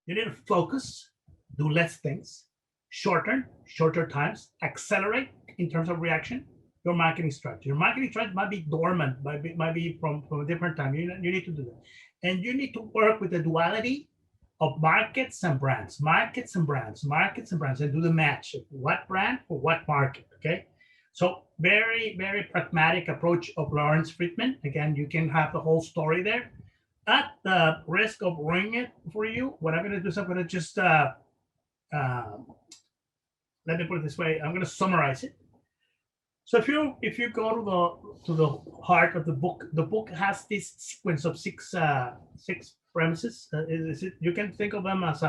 You need to focus, do less things, shorter times, accelerate in terms of reaction. Your marketing strategy. Your marketing strategy might be dormant, might be from a different time. You need to do that. And you need to work with the duality of markets and brands, and do the match. What brand for what market, okay? So very, very pragmatic approach of Lawrence Friedman. Again, you can have the whole story there. At the risk of ruining it for you, what I'm going to do is I'm going to just, let me put it this way. I'm going to summarize it. So if you go to the heart of the book has this sequence of six premises. You can think of them as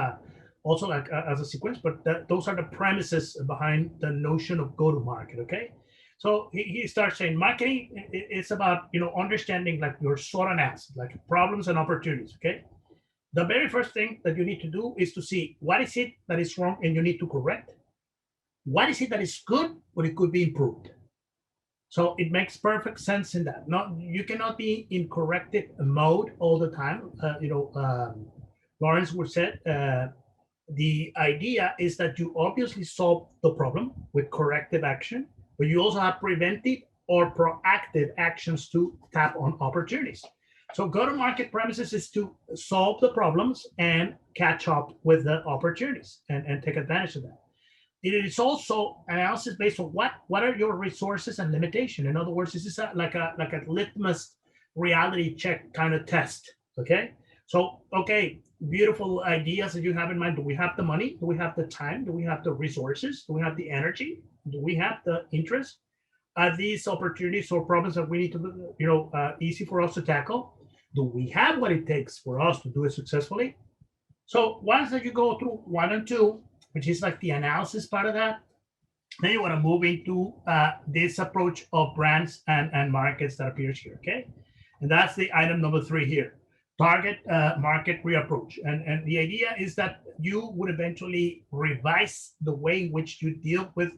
also like as a sequence, but those are the premises behind the notion of go-to-market. Okay, so he starts saying marketing. It's about understanding like your SWOT analysis, like problems and opportunities. Okay, the very first thing that you need to do is to see what is it that is wrong and you need to correct. What is it that is good, but it could be improved. So it makes perfect sense in that. You cannot be in corrective mode all the time. Lawrence would say the idea is that you obviously solve the problem with corrective action, but you also have preventive or proactive actions to tap on opportunities. So go-to-market premises is to solve the problems and catch up with the opportunities and take advantage of that. It is also analysis based on what are your resources and limitation. In other words, this is like a litmus reality check kind of test. Okay, so okay, beautiful ideas that you have in mind. Do we have the money? Do we have the time? Do we have the resources? Do we have the energy? Do we have the interest? Are these opportunities or problems that we need to easy for us to tackle? Do we have what it takes for us to do it successfully? So once that you go through 1 and 2, which is like the analysis part of that, then you want to move into this approach of brands and markets that appears here, okay? And that's the item number 3 here, target market reapproach. And the idea is that you would eventually revise the way in which you deal with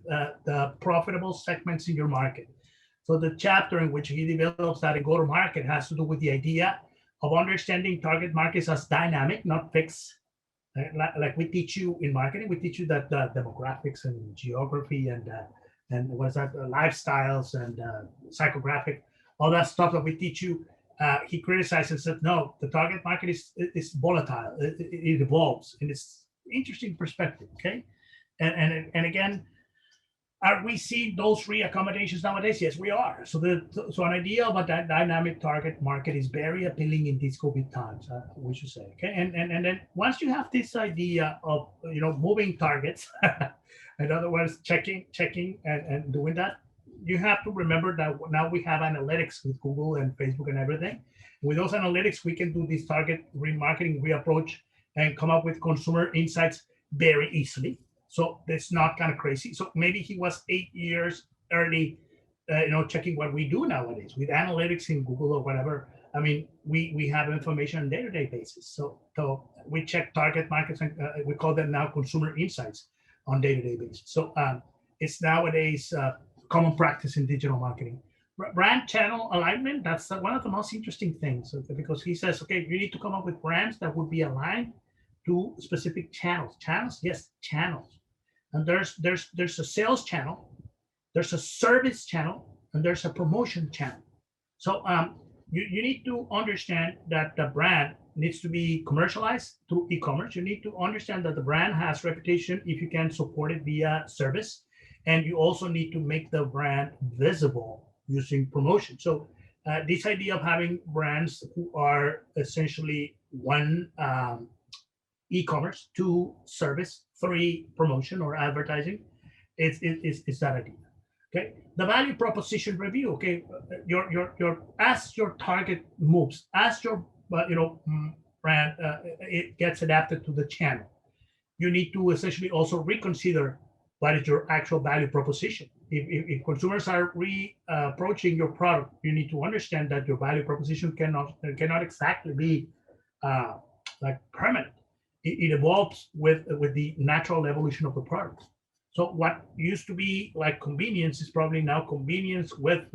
the profitable segments in your market. So the chapter in which he develops that in go-to-market has to do with the idea of understanding target markets as dynamic, not fixed. Like we teach you in marketing, we teach you that demographics and geography and what's that, lifestyles and psychographic, all that stuff that we teach you. He criticized and said, no, the target market is volatile. It evolves, and it's interesting perspective. Okay, and again, are we seeing those reaccommodations nowadays? Yes, we are. So so an idea of a dynamic target market is very appealing in these COVID times, we should say. Okay, and then once you have this idea of moving targets, in other words, checking and doing that, you have to remember that now we have analytics with Google and Facebook and everything. With those analytics, we can do this target remarketing reapproach and come up with consumer insights very easily. So that's not kind of crazy. So maybe he was 8 years early, checking what we do nowadays with analytics in Google or whatever. I mean, we have information on a day-to-day basis. So we check target markets, and we call them now consumer insights on day-to-day basis. So it's nowadays common practice in digital marketing. Brand channel alignment, that's one of the most interesting things, because he says, okay, you need to come up with brands that would be aligned to specific channels. Yes, channels. And there's a sales channel, there's a service channel, and there's a promotion channel. So you need to understand that the brand needs to be commercialized through e-commerce. You need to understand that the brand has reputation if you can support it via service. And you also need to make the brand visible using promotion. So this idea of having brands who are essentially 1, e-commerce, 2, service, 3, promotion or advertising, is that idea. Okay, the value proposition review. Okay, your as your target moves, as your brand it gets adapted to the channel, you need to essentially also reconsider what is your actual value proposition. If consumers are approaching your product, you need to understand that your value proposition cannot exactly be like permanent. It evolves with the natural evolution of the product. So what used to be like convenience is probably now convenience with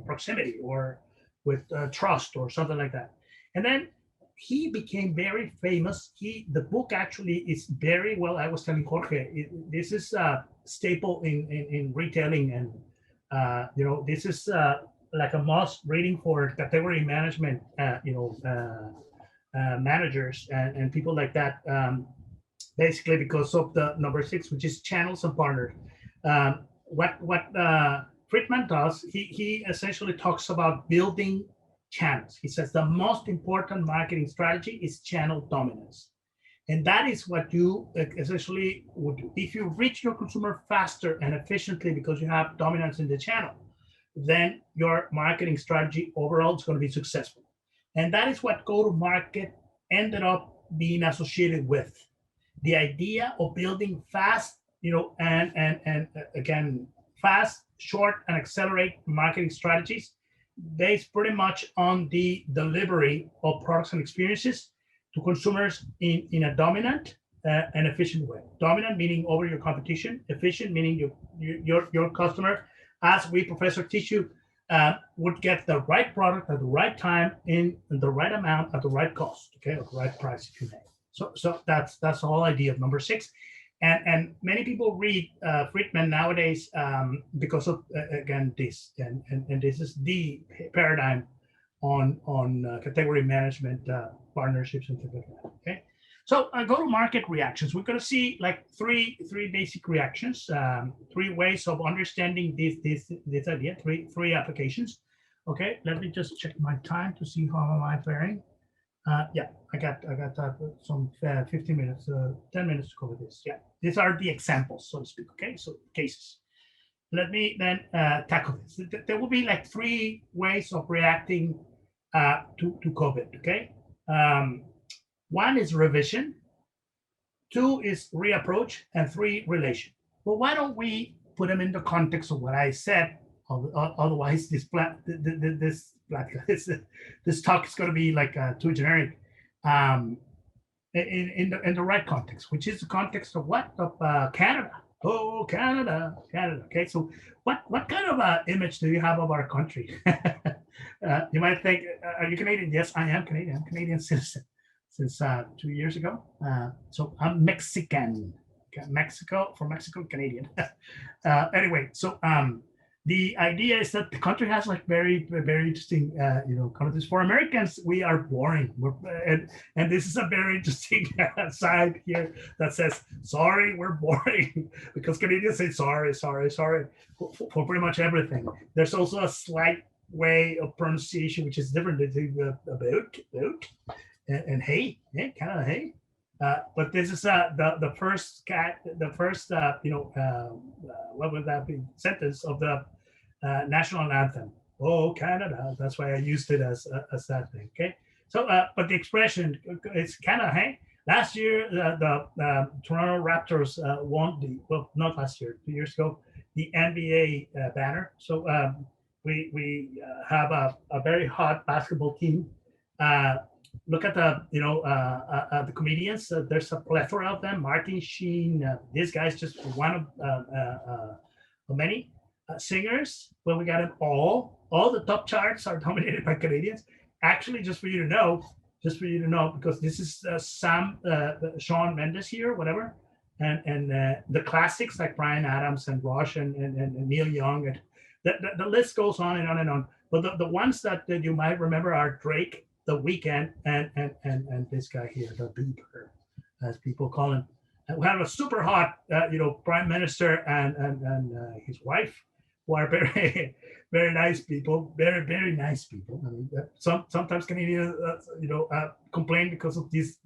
proximity or with trust or something like that. And then he became very famous. The book actually is very well. I was telling Jorge, this is a staple in retailing, and this is like a must reading for category management. Managers and people like that. Basically, because of the number 6, which is channels and partners. What Friedman does, he essentially talks about building channels. He says the most important marketing strategy is channel dominance. And that is what you essentially would do. If you reach your consumer faster and efficiently because you have dominance in the channel, then your marketing strategy overall is going to be successful. And that is what go-to-market ended up being associated with. The idea of building fast, and again, fast, short, and accelerate marketing strategies based pretty much on the delivery of products and experiences to consumers in a dominant and efficient way. Dominant meaning over your competition, efficient meaning your customer, as we, Professor, teach you, would get the right product at the right time in the right amount at the right cost, okay, at the right price, if you may. So that's the whole idea of number 6. And many people read Friedman nowadays because of, again, this. And this is the paradigm on category management, partnerships, and things like that, okay? So go-to-market reactions. We're going to see like three basic reactions, 3 ways of understanding this idea, three applications. Okay, let me just check my time to see how am I faring. Yeah, I got some 15 minutes, 10 minutes to cover this. Yeah, these are the examples, so to speak. Okay, so cases. Let me then tackle this. There will be like 3 ways of reacting to COVID. Okay. 1 is revision, 2 is reapproach, and 3 relation. Well, why don't we put them in the context of what I said? Otherwise, this talk is going to be like too generic. In the right context, which is the context of what? Of Canada. Oh, Canada. Okay, so what kind of image do you have of our country? You might think, are you Canadian? Yes, I am Canadian. I'm a Canadian citizen since 2 years ago. So I'm Mexican. Okay, Mexico, Canadian. Anyway, so the idea is that the country has like very, very interesting, connotations. For Americans, we are boring. And this is a very interesting side here that says, sorry, we're boring, because Canadians say sorry for pretty much everything. There's also a slight way of pronunciation which is different. They say about and hey, kind of hey. But this is the first what would that be, sentence of the national anthem. Oh, Canada. That's why I used it as that thing. Okay. So, but the expression is kind of hey. Last year, the Toronto Raptors won not last year, 2 years ago, the NBA banner. So we have a very hot basketball team. Look at the comedians. There's a plethora of them. Martin Sheen. This guy's just one of many singers. Well, we got them all. All the top charts are dominated by Canadians. Actually, just for you to know, because this is Shawn Mendes here, whatever, and the classics like Bryan Adams and Rush and Neil Young, and the list goes on and on and on. But the ones that you might remember are Drake, The Weeknd, and this guy here, the Bieber, as people call him. And we have a super hot, prime minister and his wife, who are very, very nice people, very, very nice people. I mean, sometimes Canadians, complain because of these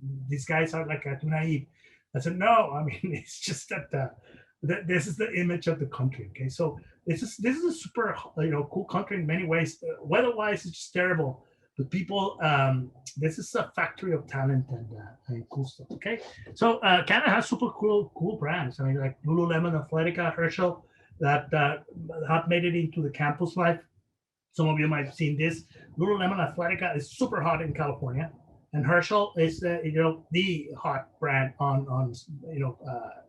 guys are like too naive. I said, no, I mean, it's just that this is the image of the country. Okay, so this is a super, cool country in many ways. Weather-wise, it's just terrible. But people, this is a factory of talent and cool stuff. Okay, so Canada has super cool brands. I mean, like Lululemon, Athletica, Herschel, that have made it into the campus life. Some of you might have seen this. Lululemon Athletica is super hot in California, and Herschel is the hot brand on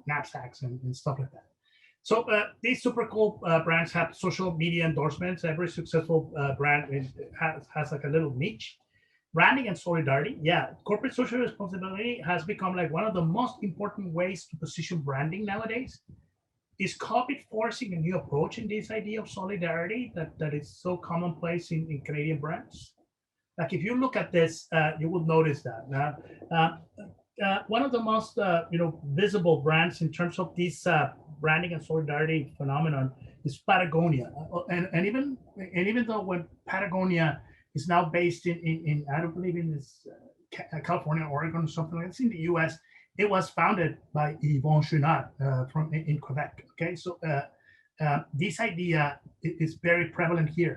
knapsacks and stuff like that. So these super cool brands have social media endorsements. Every successful brand has like a little niche, branding and solidarity. Yeah, corporate social responsibility has become like one of the most important ways to position branding nowadays. Is COVID forcing a new approach in this idea of solidarity that is so commonplace in Canadian brands? Like if you look at this, you will notice that. Uh, One of the most visible brands in terms of this branding and solidarity phenomenon is Patagonia, and even though when Patagonia is now based in I don't believe in this California, Oregon, or something like that, it's in the U.S. It was founded by Yvon Chouinard from in Quebec. Okay, so this idea is very prevalent here.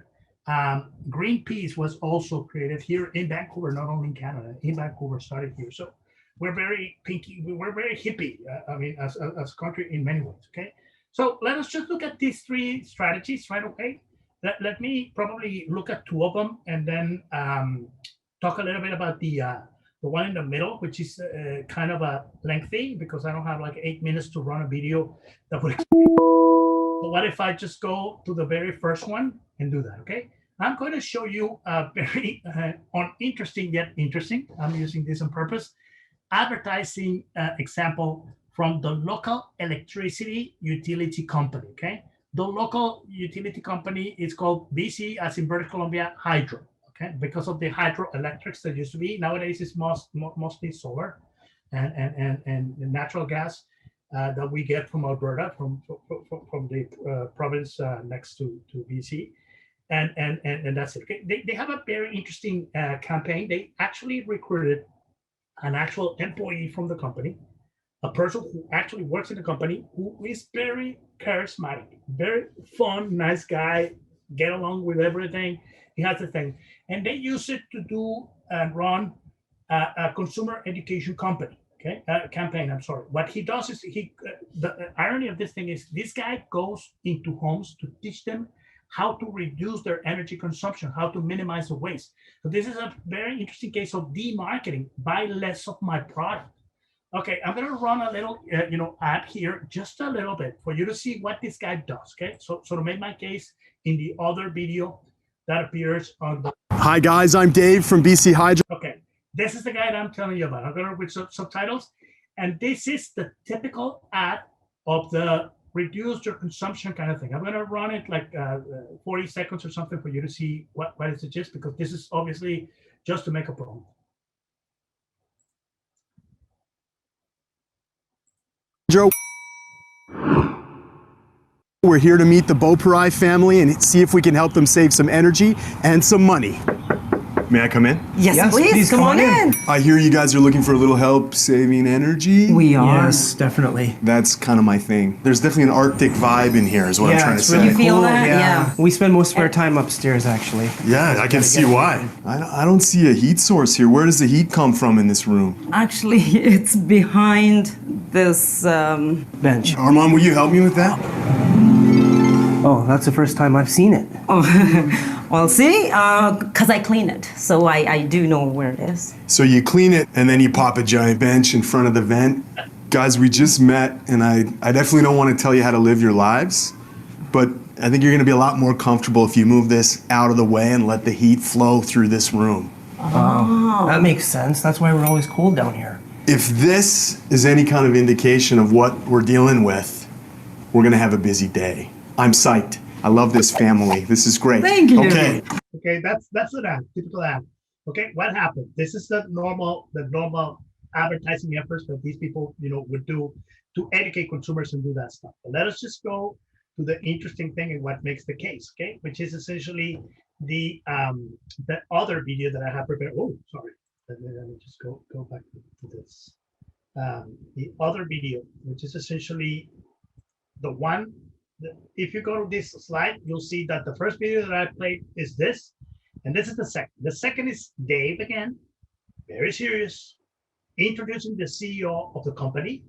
Greenpeace was also created here in Vancouver, not only in Canada. In Vancouver, started here. So we're very pinky. We're very hippie. I mean, as a country in many ways. Okay. So let us just look at these three strategies, right? Okay. Let me probably look at two of them, and then talk a little bit about the one in the middle, which is kind of a lengthy because I don't have like 8 minutes to run a video that would. So what if I just go to the very first one and do that? Okay. I'm going to show you a very uninteresting yet interesting. I'm using this on purpose. Advertising example from the local electricity utility company. Okay, the local utility company is called BC, as in British Columbia, Hydro. Okay, because of the hydroelectrics that used to be. Nowadays, it's mostly solar and natural gas that we get from Alberta, from the province next to BC. And that's it. Okay? They have a very interesting campaign. They actually recruited an actual employee from the company, a person who actually works in the company, who is very charismatic, very fun, nice guy, get along with everything. He has a thing. And they use it to do and run a consumer education company. Okay, campaign. I'm sorry. What he does is the irony of this thing is this guy goes into homes to teach them how to reduce their energy consumption, how to minimize the waste. So this is a very interesting case of demarketing. Buy less of my product. Okay, I'm gonna run a little, ad here, just a little bit, for you to see what this guy does. Okay, so to make my case in the other video that appears on the. Hi guys, I'm Dave from BC Hydro. Okay, this is the guy that I'm telling you about. I'm gonna read subtitles, and this is the typical ad of the reduce your consumption kind of thing. I'm going to run it like 40 seconds or something for you to see what is the gist, because this is obviously just to make a promo. We're here to meet the Beaupre family and see if we can help them save some energy and some money. May I come in? Yes, please come on in. I hear you guys are looking for a little help saving energy. We are. Yes, definitely. That's kind of my thing. There's definitely an Arctic vibe in here is what I'm trying to say. Really you feel that? Yeah. We spend most of our time upstairs, actually. Yeah, I can see why. I don't see a heat source here. Where does the heat come from in this room? Actually, it's behind this bench. Armand, will you help me with that? Oh, that's the first time I've seen it. Oh, well, see, because I clean it, so I do know where it is. So you clean it, and then you pop a giant bench in front of the vent. Guys, we just met, and I definitely don't want to tell you how to live your lives, but I think you're going to be a lot more comfortable if you move this out of the way and let the heat flow through this room. Oh, that makes sense. That's why we're always cold down here. If this is any kind of indication of what we're dealing with, we're going to have a busy day. I'm psyched. I love this family. This is great. Thank you. Okay, that's an ad, typical ad. Okay, what happened? This is the normal advertising efforts that these people, would do to educate consumers and do that stuff. But let us just go to the interesting thing and what makes the case, okay? Which is essentially the other video that I have prepared. Oh, sorry. Let me just go back to this. The other video, which is essentially the one. If you go to this slide, you'll see that the first video that I played is this, and this is the second. The second is Dave again, very serious, introducing the CEO of the company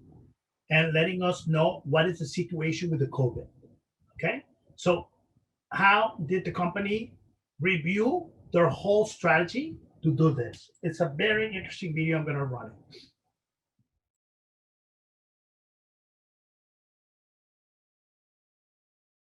and letting us know what is the situation with the COVID. Okay, so how did the company review their whole strategy to do this? It's a very interesting video. I'm going to run it.